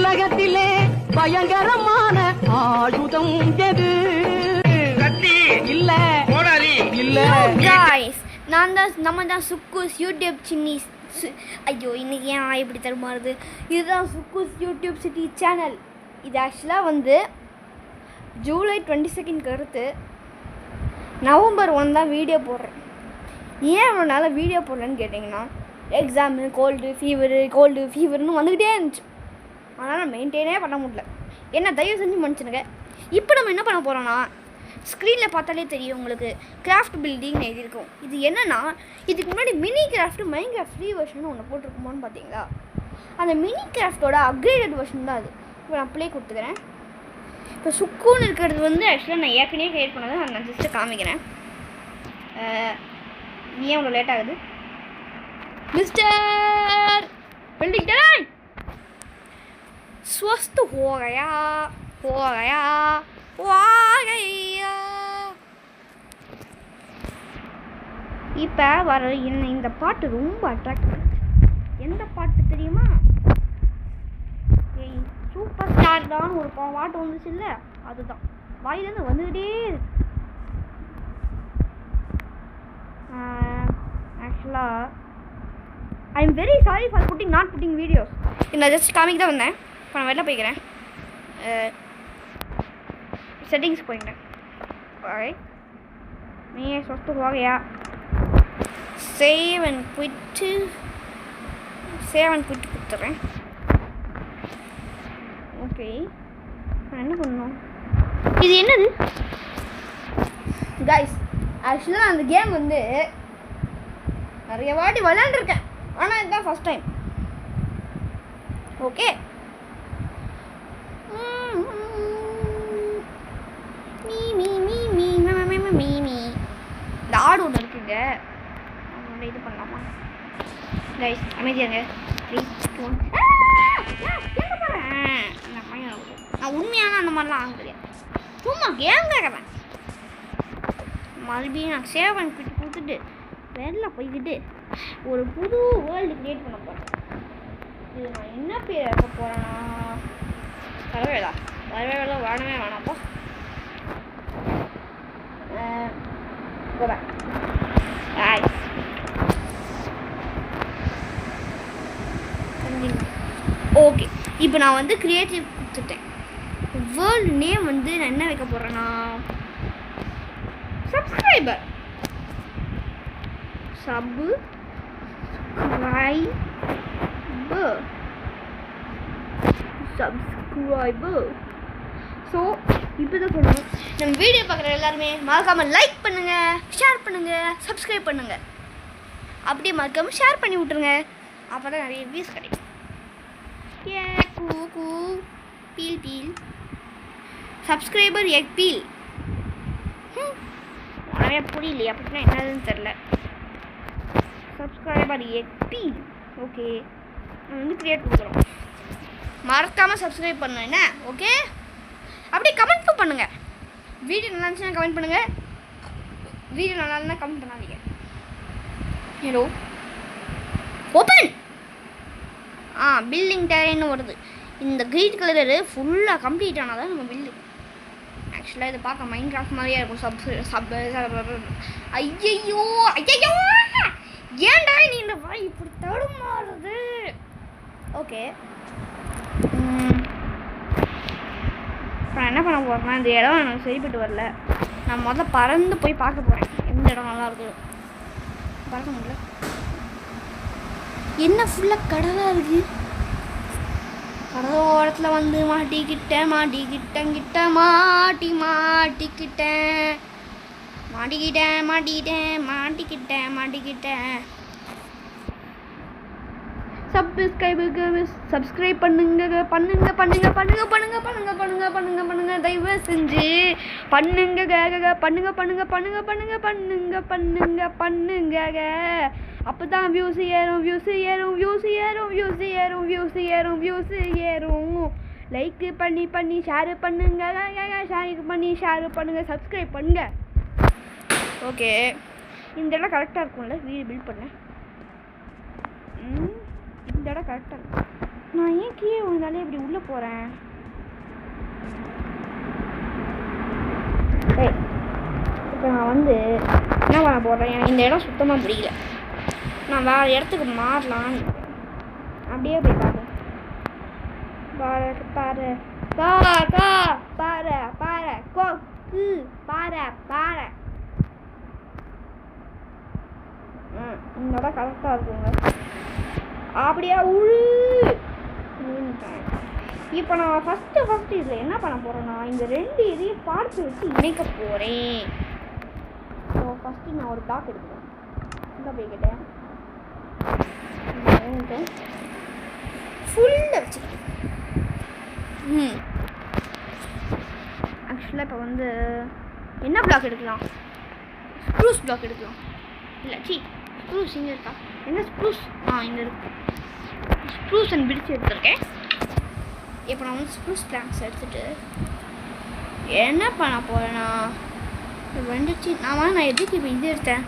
உலகத்திலே பயங்கரமான ஆயுதம் எது? கத்தி இல்ல கோடாலி இல்ல. गाइस நம்ம தான் சுக்குஸ் யூடியூப் சின்னிஸ். ஐயோ இன்னைக்கு ஏன் இப்படி தருமாறுது. இதுதான் சுக்குஸ் யூடியூப் சிட்டி சேனல். இது ஆக்சுவலாக வந்து ஜூலை 22 அடுத்து நவம்பர் 1 தான் வீடியோ போடுறேன். ஏன் அவ்வளோ நாளாக வீடியோ போடுறேன்னு கேட்டிங்கன்னா எக்ஸாமு கோல்டு ஃபீவர்னு வந்துக்கிட்டே இருந்துச்சு. அதனால் நான் மெயின்டைனே பண்ண முடியல. என்ன தயவு செஞ்சு மன்னிச்சுனுங்க. இப்போ நம்ம என்ன பண்ண போகிறோன்னா ஸ்க்ரீனில் பார்த்தாலே தெரியும் உங்களுக்கு கிராஃப்ட் பில்டிங்னு எழுதியிருக்கும். இது என்னென்னா இதுக்கு முன்னாடி mini craft mind craft free version ஒன்று போட்டிருக்குமோன்னு பார்த்தீங்களா? அந்த மினி கிராஃப்டோட அப்கிரேடட் வெர்ஷன் தான் அது. இப்போ நான் ப்ளே கொடுத்துக்கிறேன். இப்போ சுக்குன்னு இருக்கிறது வந்து ஆக்சுவலாக நான் ஏற்கனவே கிரியேட் பண்ணதை நான் ஜஸ்ட்டு காமிக்கிறேன். ஏன் இவ்வளோ லேட் ஆகுது மிஸ்டர் பில்டிங் டைம்? ஸ்வஸ்து हो गया இப்போ வர இந்த பாட்டு ரொம்ப அட்ராக்டிவ். எந்த பாட்டு தெரியுமா? ஏய் சூப்பர் ஸ்டார் தான் ஒரு பாட்டு வந்துச்சு இல்லை, அதுதான் வாயிலேருந்து வந்துக்கிட்டே இருக்கு. ஆக்சுவலாக I am very sorry for not pudding videos. நான் ஜஸ்ட் காமிக்கு தான் வந்தேன். இப்போ நான் வெளில போய்க்கிறேன். செட்டிங்ஸ் போய்க்கிறேன். நீ சொத்து போகையா சேவ் அண்ட் குவிட்டு கொடுத்துட்றேன். ஓகே நான் என்ன பண்ணணும்? இது என்னது கைஸ்? ஆக்சுவலாக நான் அந்த கேம் வந்து நிறைய வாட்டி விளையாண்டுருக்கேன், ஆனால் இதுதான் ஃபஸ்ட் டைம். ஓகே இந்த ஆடு ஒன்று இருக்குங்க, அவங்களோட இது பண்ணலாமா? கைஸ் அமைதியாங்க ப்ளீஸ். நான் உண்மையான அந்த மாதிரிலாம் ஆக முடியாது, சும்மா கேம் கேட்குறேன். மறுபடியும் நான் சேவ் பண்ணி கொடுத்துட்டு வெளில போய்கிட்டு ஒரு புது வேர்ல்டு கிரியேட் பண்ண போகிறேன். இது நான் என்ன பேர் வைக்க போகிறேன்னா வரவே வேணாம்ப்பா. ஓகே இப்போ நான் வந்து கிரியேட்டிவ் கொடுத்துட்டேன். வேர்ல்டு நேம் வந்து நான் என்ன வைக்க போகிறேன்னா சப்ஸ்கிரைபர் ஸோ இப்போ தான் சொல்லணும், நம்ம வீடியோ பார்க்குற எல்லாருமே மறக்காமல் லைக் பண்ணுங்கள், ஷேர் பண்ணுங்கள், சப்ஸ்கிரைப் பண்ணுங்கள். அப்படியே மறக்காமல் ஷேர் பண்ணி விட்ருங்க, அப்போ தான் நிறைய வியூஸ் கிடைக்கும். பீல் சப்ஸ்கிரைபர் எக் பீல் நிறைய புரியலையே அப்படின்னா என்னதுன்னு தெரில. சப்ஸ்கிரைபர் எக் பீல் ஓகே நான் வந்து கிரியேட் கொடுக்குறோம். மறக்காமல் சப்ஸ்கிரைப் பண்ணுங்க என்ன ஓகே. அப்படியே கமெண்ட்டும் பண்ணுங்கள். வீடியோ நல்லா இருந்துச்சுன்னா கமெண்ட் பண்ணுங்கள், வீடியோ நல்லா இருந்தால் கமெண்ட் பண்ணாதீங்க. ஹலோ ஓப்பன் பில்டிங் டேரேன்னு வருது. இந்த க்ரீன் கலரு ஃபுல்லாக கம்ப்ளீட் ஆனால் தான் நம்ம பில்டு. ஆக்சுவலாக இதை பார்க்க மைண்ட் கிராஃப்ட் மாதிரியே இருக்கும். ஐயையோ ஏன்டா நீ இந்த வாய் இப்படி தடுமாறுது? ஓகே நான் என்ன பண்ண போகிறேன்னா இந்த இடம் எனக்கு சரிப்பட்டு வரல. நான் முதல்ல பறந்து போய் பார்க்க போகிறேன் எந்த இடம் நல்லா இருக்குது. பறக்க முடியல, என்ன ஃபுல்லாக கடலாக இருக்குது. கடலோரத்தில் வந்து மாட்டிக்கிட்டேன் சப்ஸ்கிரைப் பண்ணுங்க தயவு செஞ்சு பண்ணுங்க. அப்பதான் வியூஸ் ஏறும். லைக் பண்ணி ஷேர் பண்ணுங்க சப்ஸ்கிரைப் பண்ணுங்க. ஓகே இந்த இடம் கரெக்டாக இருக்கும்ல வீடு பில்ட் பண்ண. இந்த இடம் கரெக்டாக இருக்கும். நான் ஏன் கீழே விழுந்தாலே இப்படி உள்ளே போகிறேன்? இப்போ நான் வந்து என்ன பண்ண போகிறேன், எனக்கு இந்த இடம் சுத்தமாக பிடிக்கல. நான் வேறு இடத்துக்கு மாறலான்னு அப்படியே போய் பார்ப்போம். பாரு பாரு கா கா பாரு பாரு கொக்கு பாரு பாரு. இந்த இடம் கரெக்டாக இருக்குங்க. அப்படியே இப்போ நான் ஃபஸ்ட்டு இதில் என்ன பண்ண போகிறேன்னா, இந்த 2 இதையும் பார்த்து வச்சு இணைக்க போகிறேன். ஸோ ஃபஸ்ட்டு நான் ஒரு பிளாக் எடுக்கிறேன். இந்த போய்கிட்டேன் ஃபுல்லாக வச்சுக்கிட்டேன். ஆக்சுவலாக இப்போ வந்து என்ன பிளாக் எடுக்கலாம்? ஸ்ப்ரூஸ் பிளாக் எடுக்கலாம். இல்லை ஸ்ப்ரூஸ் இங்கே இருக்கா? என்ன ஸ்ப்ரூஸ்? இங்கே இருக்கு. ஸ்ப்ரூஸ் அண்ட் பிடிச்சி எடுத்துருக்கேன். இப்போ நான் வந்து ஸ்ப்ரூஸ் பிளாங்க்ஸ் எடுத்துகிட்டு என்ன பண்ண போகிறேன்னா, வந்துச்சு நான் எதுக்கு இப்போ இது எடுத்தேன்?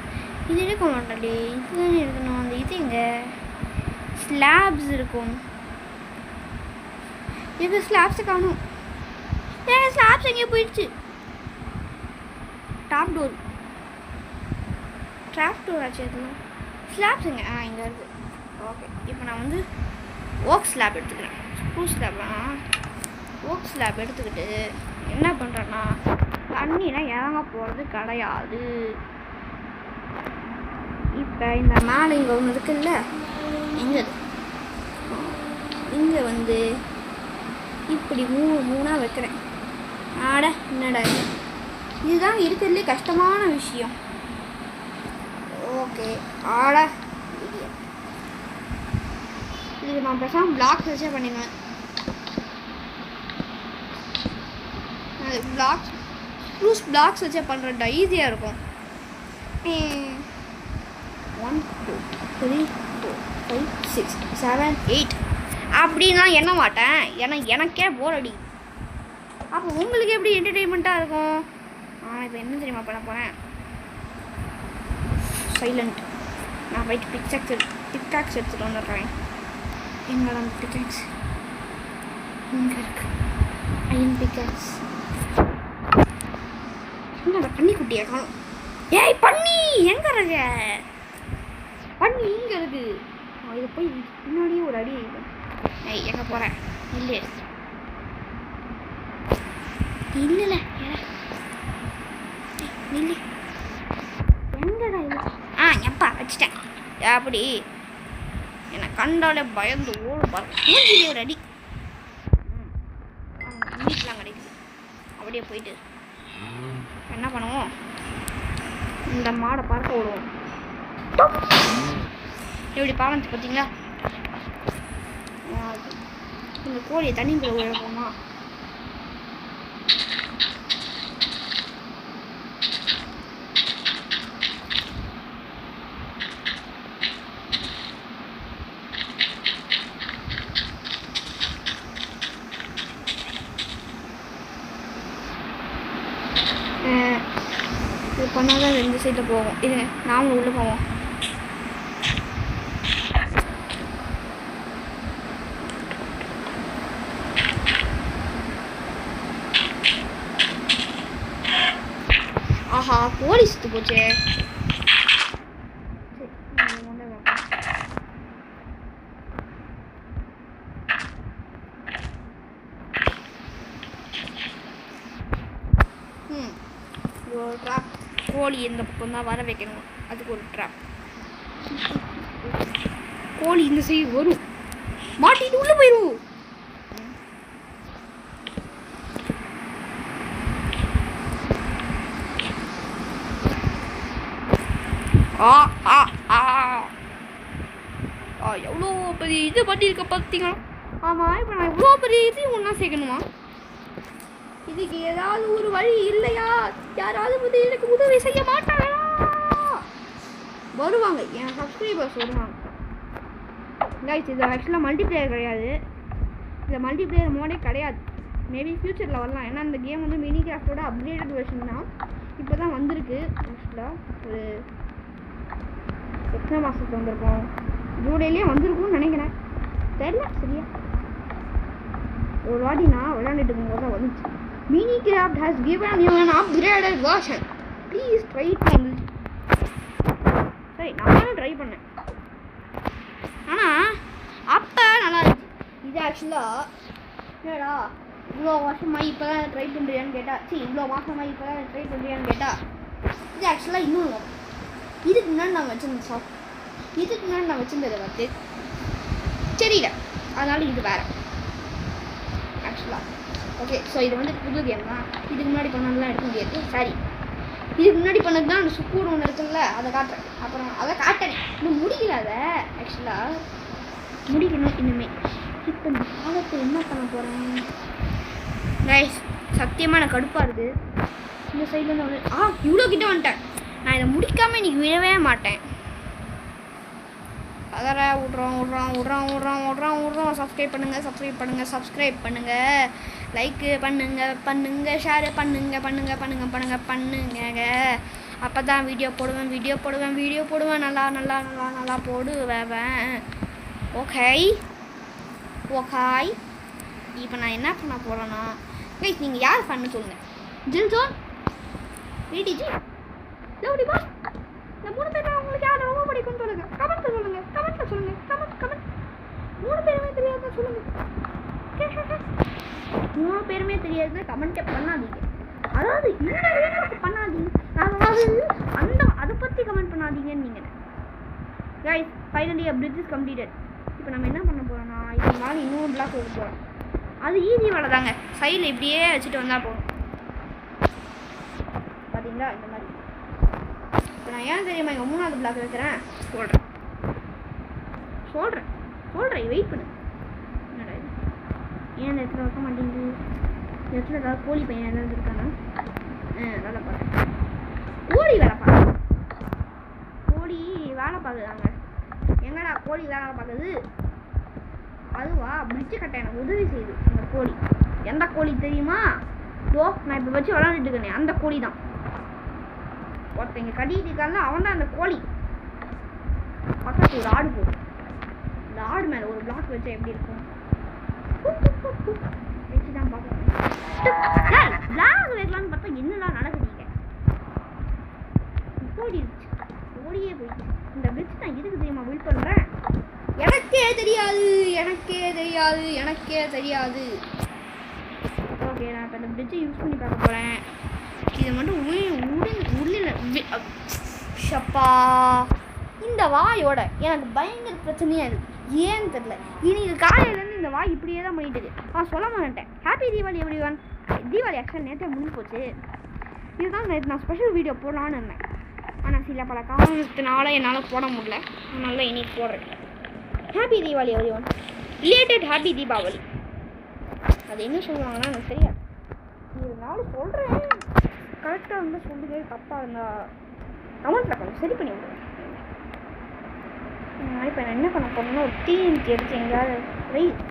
இது எடுக்க மாட்டேன்டி, இதுதானே எடுக்கணும். அந்த இது இங்கே ஸ்லாப்ஸ் இருக்கும். இது ஸ்லாப்ஸை காணும். ஸ்லாப்ஸ் எங்கேயோ போயிடுச்சு. டாப் டோர் ட்ராப் டோர் ஆச்சு. எதுவும் ஸ்லாப்ஸ் எங்கே? இங்கே இருக்குது. ஓகே, இப்போ நான் வந்து ஓக் ஸ்லாப் எடுத்துக்கிறேன். ஸ்ப்ரூஸ் ஸ்லாப்லாம் ஓக் ஸ்லாப் எடுத்துக்கிட்டு என்ன பண்ணுறேன்னா, தண்ணிலாம் இறங்க போகிறது கிடையாது. இப்போ இந்த மேலே இங்கே ஒன்று இருக்குல்ல, இங்கே வந்து இப்படி 3 வைக்கிறேன். என்னடா இதுதான் இருக்கிறதுலே கஷ்டமான விஷயம். ஓகே, இதுக்கு நான் பேசாமல் பிளாக்ஸ் வச்சே பண்ணிடுவேன். அது ஸ்ப்ரூஸ் பிளாக்ஸ் வச்சே பண்ணுறேன்டா, ஈஸியாக இருக்கும். 1 2 3 4 5 6 7 8 அப்படின்னா எண்ண மாட்டேன், ஏன்னா எனக்கே போர் அடி. அப்போ உங்களுக்கு எப்படி என்டர்டெயின்மெண்ட்டாக இருக்கும்? இப்போ என்ன தெரியுமா பண்ண போகிறேன்? சைலண்ட். நான் போயிட்டு பிக்காக்ஸ் எடுத்துகிட்டு வந்துடுறேன். எங்களோட பிக்காக்ஸ் இங்கே இருக்கு. Iron pickaxe. என்ன பண்ணி குட்டியா காணும்? ஏய் பண்ணி எங்கே இருக்க? பண்ணி இங்கே இருக்கு. இதை போய் முன்னாடியே ஒரு அடி எங்கே போகிறேன்? இல்லை நில்லு. எங்கடா இல்லை? எப்பா வச்சுட்டேன். அப்படி என்னை கண்டாலே பயந்து ஓடு. மூஞ்சிலே ஒரு அடி. மீட்லாம் கிடைக்குது. அப்படியே போயிட்டு என்ன பண்ணுவோம், இந்த மாடை பார்க்க விடுவோம். எப்படி பாவந்து பார்த்தீங்களா? இந்த கோழியை தண்ணிக்குள்ள விழப்போமா? இது பண்ணாதான் 2 சைடில் போவோம். இது நாமளும் உள்ளே போவோம். ஆஹா, கோழி சுத்து போச்சே. ஒரு ட்ராப். கோழி இந்த பக்கம் தான் வர வைக்கணும், அதுக்கு ஒரு ட்ராப். கோழி இந்த சைடு வரும், மாட்டிட்டு உள்ள போயிடும். எவ்வளோ பெரிய இது பண்ணியிருக்க பார்த்தீங்களா? ஆமாம், இப்போ நான் இவ்வளோ பெரிய இது ஒன்றா சேர்க்கணுமா? இதுக்கு ஏதாவது ஒரு வழி இல்லையா? யாராவது வந்து எனக்கு உதவி செய்ய மாட்டாங்களா? வருவாங்க, என் சப்ஸ்கிரைபர்ஸ் வருவாங்க. கைஸ், இது ஆக்சுவலாக மல்டிப்ளேயர் கிடையாது, இது மல்டிப்ளேயர் மோடே கிடையாது. மேபி ஃப்யூச்சரில் வரலாம், ஏன்னா இந்த கேம் வந்து மினி கிராஃப்டோட அப்கிரேடட் வெர்ஷன் தான். இப்போ தான் வந்திருக்கு. ஆக்சுவலாக ஒரு எத்தனை மாதத்துக்கு வந்திருக்கோம்? ஜூலையிலே வந்திருக்கும்னு நினைக்கிறேன். தெரியல சரியா. ஒரு வாட்டி நான் விளையாண்டுட்டு இருக்கும்போது தான் வந்துச்சு. Minecraft has given you an upgraded version. Please try it only. சரி நானும் ட்ரை பண்ணேன். ஆனால் அப்போ நல்லா இருந்துச்சு. இது ஆக்சுவலாக என்னடா இவ்வளோ வருஷமாக இப்போ தான் ட்ரை பண்ணுறியான்னு கேட்டால், சரி இவ்வளோ மாதமாக இப்போ தான் ட்ரை பண்ணுறியான்னு கேட்டால், இது ஆக்சுவலாக இன்னொன்று வரும். இதுக்கு முன்னாடி நான் வச்சுருந்தேன் இதுக்கு முன்னாடி நான் வச்சுருந்ததை வந்து தெரியல, அதனால இது வேறு ஆக்சுவலாக. ஓகே ஸோ இது வந்து புது கேம் தான். இதுக்கு முன்னாடி பண்ணதெல்லாம் எடுக்க முடியாது. சரி இதுக்கு முன்னாடி பண்ணது தான் அந்த சுக்கூர் ஒன்று இருக்குல்ல, அதை காட்டுறேன். அப்புறம் அதை காட்டேன் இன்னும் முடிக்கல. அதை ஆக்சுவலாக முடிக்கணும் இன்னுமே. இப்போ இந்த காலத்தை என்ன பண்ண போகிறேன் கைஸ், சத்தியமாக எனக்கு கடுப்பாக இருக்குது. இந்த சைட்லேருந்து வந்து இவ்வளோ கிட்ட வந்துட்டேன். நான் இதை முடிக்காமல் இன்றைக்கி விடவே மாட்டேன். அதரை விட்றோம். சப்ஸ்கிரைப் பண்ணுங்கள், லைக்கு பண்ணுங்க, ஷேர் பண்ணுங்க. அப்போ தான் வீடியோ போடுவேன். நல்லா போடுவேன். ஓகே இப்போ நான் என்ன பண்ண போகிறேன்னா, கைஸ் நீங்கள் யார் பண்ண சொல்லுங்கள். ஜில்ஜோன், விடிஜி, லவ்டிபா, இந்த 3 பேர் உங்களுக்கு யார் ரொம்ப பிடிக்கும்னு சொல்லுங்கள். கமெண்ட்டில் சொல்லுங்கள். 3 பேருமே தெரியாதுன்னு சொல்லுங்கள். 3 பேருமே தெரியாது கமெண்ட்டே பண்ணாதீங்க. அதாவது இந்த வீடியோக்கு பண்ணாதீங்க, அதாவது அதை பற்றி கமெண்ட் பண்ணாதீங்கன்னு நீங்கள். Guys finally bridge is completed. இப்போ நம்ம என்ன பண்ண போகிறோம்னா, இது மாதிரி இன்னொரு பிளாக் வைக்க போகிறோம். அது ஈஸி வேலை தாங்க. சைடில் இப்படியே வச்சுட்டு வந்தால் போதும். பார்த்தீங்களா இந்த மாதிரி. இப்போ நான் ஏன் தெரியுமா இங்கே 3வது பிளாக் வைக்கிறேன் சொல்கிறேன் வெயிட் பண்ணு. என்னடா இது ஏன் இந்த இடத்துல வைக்க மாட்டேங்குது? இந்த இடத்துல ஏதாவது கோழி பையன் ஏதாவது இருக்கானா? வேலை பார்க்குறேன். கோழி வேலை பார்க்குதாங்க. எங்கடா கோழி வேலை பார்க்குது? அதுவா பிரிட்ஜு கட்ட எனக்கு உதவி செய்யுது அந்த கோழி. எந்த கோழி தெரியுமா? நான் இப்போ வச்சு விளாண்டுட்டு இருக்கேனே அந்த கோழி தான். ஒருத்தங்க கட்டிட்டு இருக்காங்க, அவன் தான் அந்த கோழி. பக்கத்து ஒரு ஆடு போகும். இந்த ஆடு மேலே ஒரு பிளாக் வச்சா எப்படி இருக்கும்? வச்சு தான் பார்ப்போம். பிளாக் வைக்கலான்னு பார்த்தா என்னெல்லாம் நடக்குதுங்க. கோழியே போயிடுச்சு. இந்த பிரிட்ஜ் நான் எதுக்கு தெரியுமா பில்ட் பண்ணுறேன்? எனக்கே தெரியாது. ஓகே நான் இப்போ இந்த பிரிட்ஜை யூஸ் பண்ணி பார்க்க போகிறேன். இதை மட்டும் ஷப்பா இந்த வாயோட எனக்கு பயங்கர பிரச்சனையாக இருக்குது. ஏன்னு தெரியல. இன்னைக்கு காலையிலேருந்து இந்த வாய் இப்படியே தான் பண்ணிட்டு இருக்கு. சொல்ல மாட்டேன். Happy Deepavali everyone. தீபாவளி ஆக்சுவலாக நேற்றே முடிஞ்சு போச்சு. இதுதான் நேற்று நான் ஸ்பெஷல் வீடியோ போடலான்னு இருந்தேன். ஆனால் சில பல காரணத்தினால என்னால் போட முடியல. அதனால இன்னைக்கு போடுறேன். Happy Deepavali everyone. Related happy Deepavali. அது என்ன சொல்லுவாங்கன்னா எனக்கு தெரியாது. இருந்தாலும் சொல்கிறேன். கரெக்டாக இருந்தால் சொல்லுங்க. தப்பாக இருந்தால் கமெண்ட்டில் கொஞ்சம் சரி பண்ணி விடுவேன். இப்போ நான் என்ன பண்ண போகிறேன்னா, ஒரு டிஎன்டி எடுத்து எங்கேயாவது ரயில்ஸு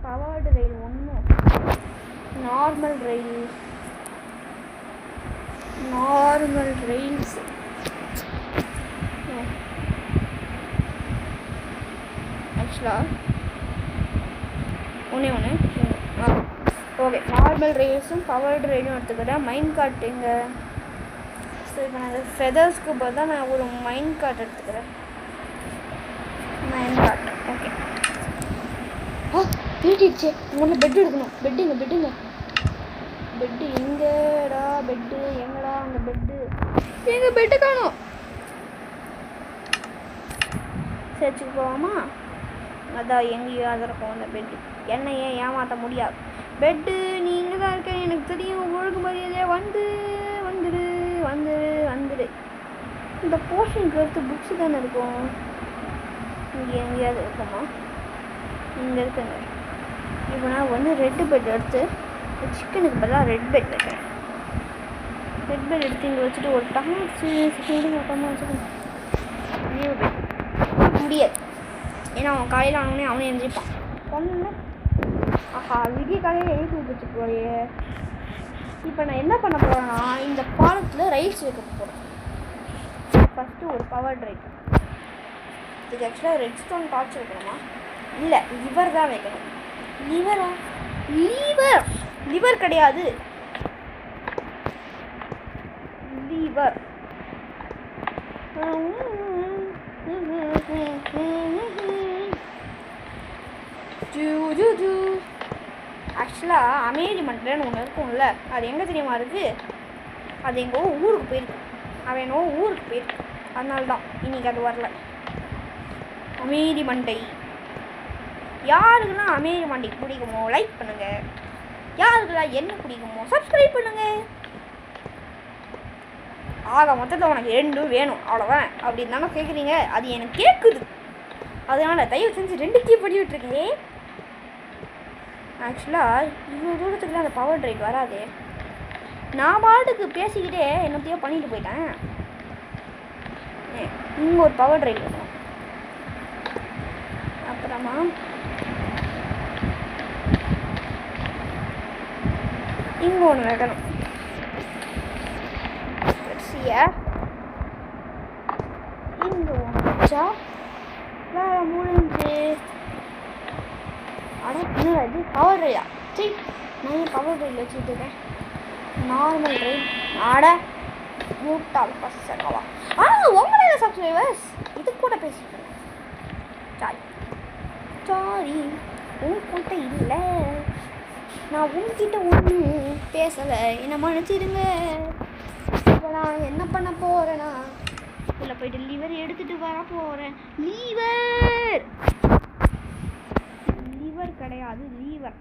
பவர்டு ரயில் ஒன்றும் நார்மல் ரயில்ஸ் ஆக்சுவலாக ஒன்று ஓகே நார்மல் ரயில்ஸும் பவர்டு ரயிலும் எடுத்துக்கிட்டேன். மைண்ட் கார்ட் இங்கே. ஸோ இப்போ நான் ஃபெதர்ஸ்க்கு பார்த்தா நான் ஒரு மைண்ட் கார்ட் எடுத்துக்கிறேன். ஓகே வீட்டிடுச்சு. உங்களை பெட் எடுக்கணும். பெட்டுங்க பெட்டு எங்கடா? எங்கடா அந்த எங்கள் பெட்டு காணும். சேர்ச்சுக்கு போவாமா? அதான் எங்கேயோ அதை இருக்கும் அந்த பெட்டு. என்னை ஏன் ஏமாற்ற முடியாது. பெட்டு நீங்கள் தான் இருக்கேன் எனக்கு தெரியும். ஒழுங்கு மரியாதையாக வந்துடு. இந்த போர்ஷனுக்கு எடுத்து புக்ஸு தானே இருக்கும். இங்கே எங்கேயாவது இருக்குமா? இங்கே இருக்குங்க. இப்போ நான் வந்து ரெட்டு பெட் எடுத்து சிக்கனுக்கு பதிலாக ரெட் பெட் வைக்கிறேன். ரெட் பெட் எடுத்து இங்கே வச்சுட்டு ஒரு செகண்ட் மொத்தமாக வச்சுக்கணும். நியூ பெட் முடியாது. ஏன்னா அவன் காலையில் ஆனோடனே அவனே எழுந்திரிப்பான். பொண்ணு விடிய காலையில் எழுதி வச்சு போறியே. இப்போ நான் என்ன பண்ண போகிறேன்னா, இந்த பாலத்தில் ரைஸ் வைக்க போகிறேன். ஃபஸ்ட்டு ஒரு பவர் ரைட். இதுக்கு ஆக்சுவலாக ரெட் ஸ்டோன் டார்ச் வைக்கணுமா? இல்லை, லிவர் தான் வைக்கணும். லிவரா? லிவர் கிடையாது, லிவர். ஆக்சுவலாக அமேரிமெண்ட்லன்னு ஒன்று இருக்கும்ல, அது எங்கே தெரியுமா இருக்குது? அது எங்கள் ஊருக்கு போயிருக்கு. அவன் என்னவோ ஊருக்கு போயிருக்கு, அதனால தான் இன்றைக்கி அது வரல. அமேரி மண்டை. யாருக்கெல்லாம் அமேரி மண்டைக்கு பிடிக்குமோ லைக் பண்ணுங்கள், யாருக்கெல்லாம் என்ன பிடிக்குமோ சப்ஸ்கிரைப் பண்ணுங்கள். ஆக மொத்தத்தில் உனக்கு ரெண்டும் வேணும் அவ்வளோதான் அப்படின்னு தானே கேட்குறீங்க. அது எனக்கு கேட்குது, அதனால் தயவு செஞ்சு ரெண்டுத்தையும் பண்ணி விட்டுருக்கேன். ஆக்சுவலாக இவ்வளோ தூரத்துக்குலாம் அந்த பவர் ட்ரைவ் வராது. நான் பாட்டுக்கு பேசிக்கிட்டே என்னத்தையோ பண்ணிட்டு போயிட்டேன். இங்கே ஒரு பவர் ட்ரைவ் வைக்கணும். அப்புறமா இங்கே ஒன்று வைக்கணும். இங்கே ஒன்று வச்சா வேறு முடிஞ்சு. ஆனால் இன்னும் அது பவர் ட்ரைவா? சரி, நான் ஏன் பவர் ட்ரைவ் வச்சுட்டு இருக்கேன்? Normal drive. ஆட மூட்டால் பசங்கவா. உங்களோட சப்ஸ்கிரைபர்ஸ் இது கூட பேசிட்டு சாரி உன்கிட்ட இல்லை, நான் உன்கிட்ட ஒன்றும் பேசலை, என்ன மன்னிச்சிடுங்க. இப்போ நான் என்ன பண்ண போகிறேன்னா இதில் போய்ட்டு லிவர் எடுத்துகிட்டு வர போகிறேன். லிவர் கிடையாது, லீவர்.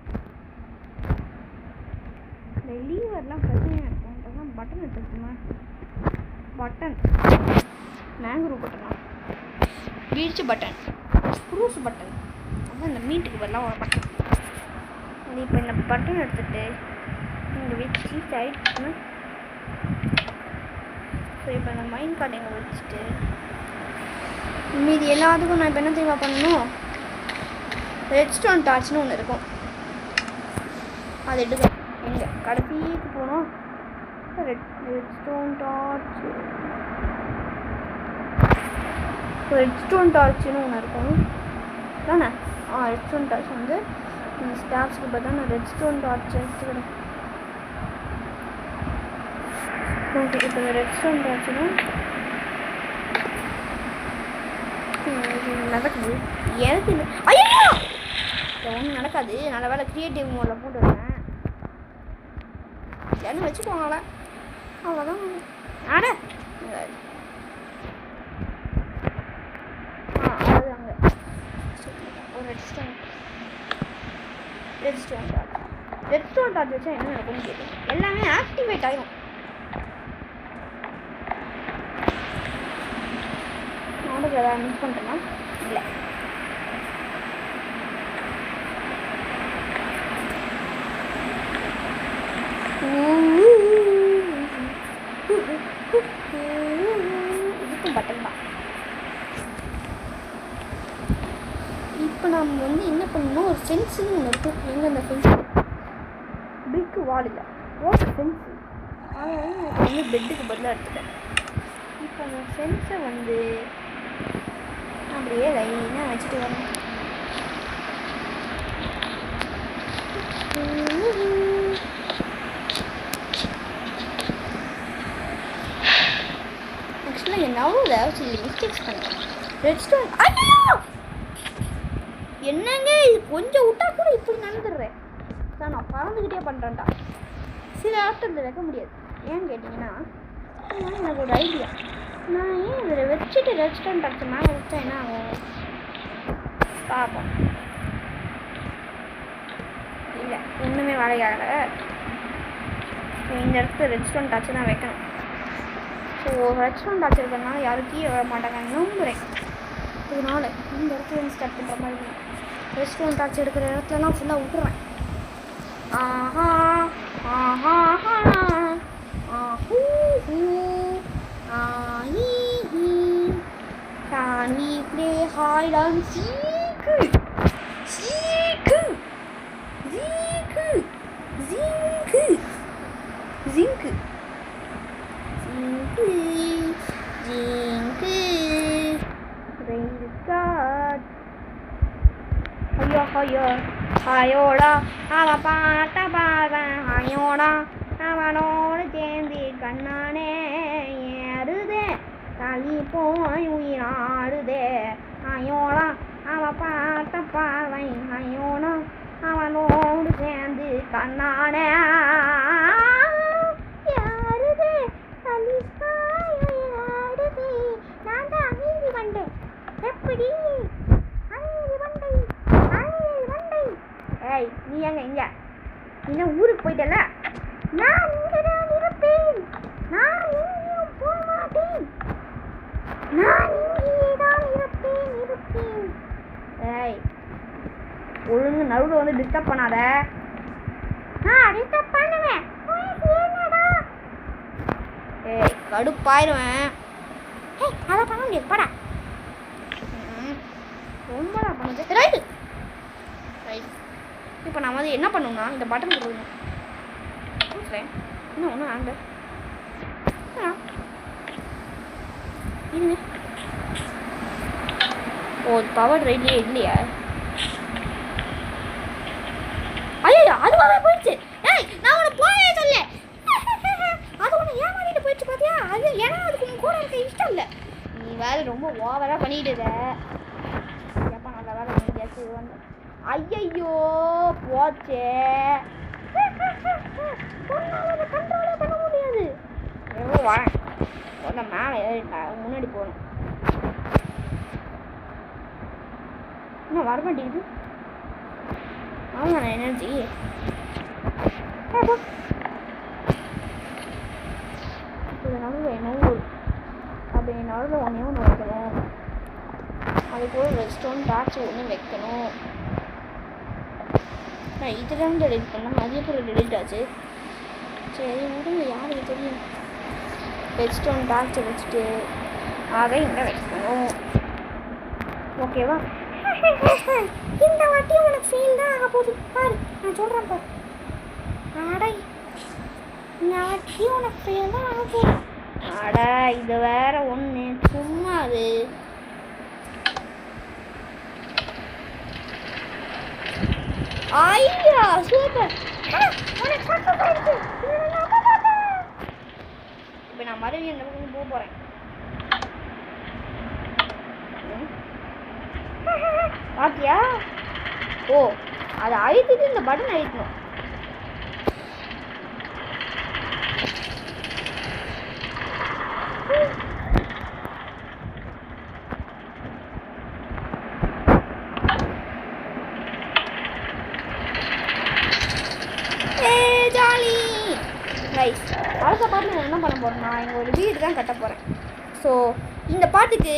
இந்த லீவர்லாம் பிரச்சனையாக இருக்கும். பட்டன் எடுத்துக்குமா? பட்டன் மேங்க்ரூ பட்டனா, பீச் பட்டன், ஸ்க்ரூஸ் பட்டன், அதான் இந்த மீட்டுக்கு பதிலாக ஒரு பட்டன். அது இப்போ இந்த பட்டன் எடுத்துகிட்டு இங்கே வச்சு சைட் பண்ண. ஸோ இப்போ இந்த மைண்ட் கார்டு எங்கே வச்சுட்டு மீதி எல்லாத்துக்கும் நான் இப்போ என்ன தெரியுமா பண்ணணும்? ரெட் ஸ்டோன் டார்ச்னு ஒன்று இருக்கும், அது எடுக்க எங்கே கடைசிக்கு போனோம். ரெட் ஸ்டோன் டார்ச்னு ஒன்று இருக்கும் தானே? ரெட் ஸ்டோன் டார்ச் வந்து இந்த ஸ்டாப்ஸ்க்கு பார்த்தா நான் ரெட் ஸ்டோன் டார்ச் எடுத்துக்கிறேன். ஓகே, இப்போ இந்த ரெட் ஸ்டோன் டார்ச்னா நடக்குது. எனக்கு இல்லை, ஐயோ ஒன்றும் நடக்காது. நல்ல வேலை க்ரியேட்டிவ் மோடில் போட்டுருக்கேன். என்ன வச்சுக்கோங்கள அவ்வளோதான். ஆட அது அங்கே ஒரு ரெட் ஸ்டோன் டார்ச் வச்சா என்ன நடக்கும்னு கேட்கும். எல்லாமே ஆக்டிவேட் ஆகிடும். நானும் ஏதாவது மிஸ் பண்ணுறேன்னா இல்லை. இதுக்கும் பட்டன் தான். இப்போ நம்ம வந்து என்ன பண்ணணும்? ஒரு ஃபென்ஸுன்னு ஒன்று இருக்கும். எங்கே அந்த ஃபென்ஸ்? பிரிக்கு வால் இல்லை, ஓட்டு ஃபென்ஸு. அதை வந்து பெட்டுக்கு பதிலாக எடுத்துட்டேன். இப்போ அந்த ஃபென்ஸை வந்து அப்படியே லைனாக வச்சுட்டு வரணும். ஆக்சுவலாக என் நவுல சில மிஸ்டேக்ஸ் பண்ணேன். ரெட் ஸ்டோன் என்னங்க இது கொஞ்சம் விட்டா கூட இப்படி நடந்துடுறேன். சார் நான் பறந்துக்கிட்டே பண்ணுறேன்டா. சில ஆப்டர் வைக்க முடியாது. ஏன்னு கேட்டிங்கன்னா எனக்கு ஒரு ஐடியா. நான் ஏன் இதில் வச்சுட்டு ரெட் ஸ்டோன் டார்ச் மேலே வச்சா என்ன ஆகும் பார்ப்போம். இல்லை ஒன்றுமே வேலையாகலை. இந்த இடத்துல ரெட் ஸ்டோன் டார்ச் தான் வைக்கணும். ஸோ ரெட் ஸ்டோன் டார்ச் இருக்கிறதுனால யாரும் கீழே வர மாட்டாங்க நம்புகிறேன். இதனால் இந்த இடத்துல ஸ்டார்ட் பண்ணுற மாதிரி ரெட் ஸ்டோன் டார்ச் எடுக்கிற இடத்துலலாம் ஃபுல்லாக விட்டுறேன். ஆஹா ஆஹா ஆஹூ Can we play hide and seek? Seek! Zink! Zink! Zink! Zink! Zink! Rain ஐயோடா அவன் பாட்ட பாவன் ஐயோடா அவனோடு சேர்ந்து கண்ணானே ஏறுதே தள்ளி போய் உயிராடுதே ஐயோடா அவன் பாட்ட பாவை ஐயோடா அவனோடு சேர்ந்து கண்ணானே ஏறுதே தள்ளி போய் உயிராடுதே. நான் தான் அமைதி வந்தேன் எப்படி ஏய் நீ எங்க இங்க நீ ஊருக்கு போயிட்டல நான் இங்கதான் இருப்பேன் நான் எங்கேயும் போக மாட்டேன் நான் இங்கேதான் இருப்பேன். ஏய் ஒழுங்கு நடுவில் வந்து டிஸ்டர்ப் பண்ணாத. டிஸ்டர்ப் பண்ணுவேன் என்னடா. ஏய் கடுப்பாயிருவேன். ஏய் அதை பண்ண முடியாது படா ரொம்ப நான் பண்ணுது. ரைட்டு ரைட் இப்போ நான் வந்து என்ன பண்ணணும்னா இந்த பட்டன் கொடுக்கணும். இன்னும் ஒன்றும் ஆங்க இருங்க. ஓ பவர் ரைட்லேயே இல்லையா? ஐயோ அதுவாகவே போயிடுச்சு. ஏய் நான் உன்னை போயே சொல்ல அது ஒன்று ஏமாறிட்டு போயிடுச்சு பார்த்தியா? அது ஏன்னா அதுக்கு உன் கூட இருக்க இஷ்டம் இல்லை. நீ வேலை ரொம்ப ஓவராக பண்ணிடுத. எப்போ நல்ல வேலை பண்ணியாச்சு வந்து ஐயோ போச்சே கண்ட்ரோலே பண்ண முடியாது. எவ்வளோ வரேன் உடனே மேலே முன்னாடி போகணும். இன்னும் வர மாட்டேங்குது. ஆமாம் எனர்ஜி இது நடுவில் என்னவோ அப்படி நடுவில் ஒன்று வைக்கணும். அதுக்கு ஒரு ரெஸ்டோன் டார்ச் ஒன்று வைக்கணும். நான் இதெல்லாம் டெலிட் பண்ணேன் அதே போல் டெலிட் ஆச்சு. சரி விடுங்க யாருக்கு தெரியும். ரெஸ்டோன் டார்ச்சை வச்சுட்டு அதை இங்கே வைக்கணும். ஓகேவா? இந்த வாட்டி உனக்கு ஃபீல் தான் ஆக போகுது பாரு. நான் சொல்கிறேன் பாரு. அடை இந்த வாட்டி உனக்கு ஃபீல் தான் ஆக போகுது. அட இது வேற ஒன்று சும்மா அது. ஐயா சூப்பர். இப்போ நான் மறுபடியும் இந்த பக்கம் போக போகிறேன். பாத்தியா? ஓ அதை அழுத்திட்டு இந்த பட்டன் அழுத்தணும். Jolly rice. அடுத்த பாட்டு நான் என்ன பண்ண போகிறேன்னா இங்கே ஒரு வீடு தான் கட்ட போகிறேன். ஸோ இந்த பாட்டுக்கு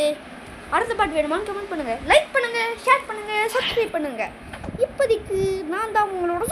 அடுத்த பாட்டு வேணுமான்னு கமெண்ட் பண்ணுங்கள், லைக் பண்ணுங்கள், ஷேர் பண்ணுங்கள், சப்ஸ்கிரைப் பண்ணுங்கள். இப்போதைக்கு நான் தான் உங்களோட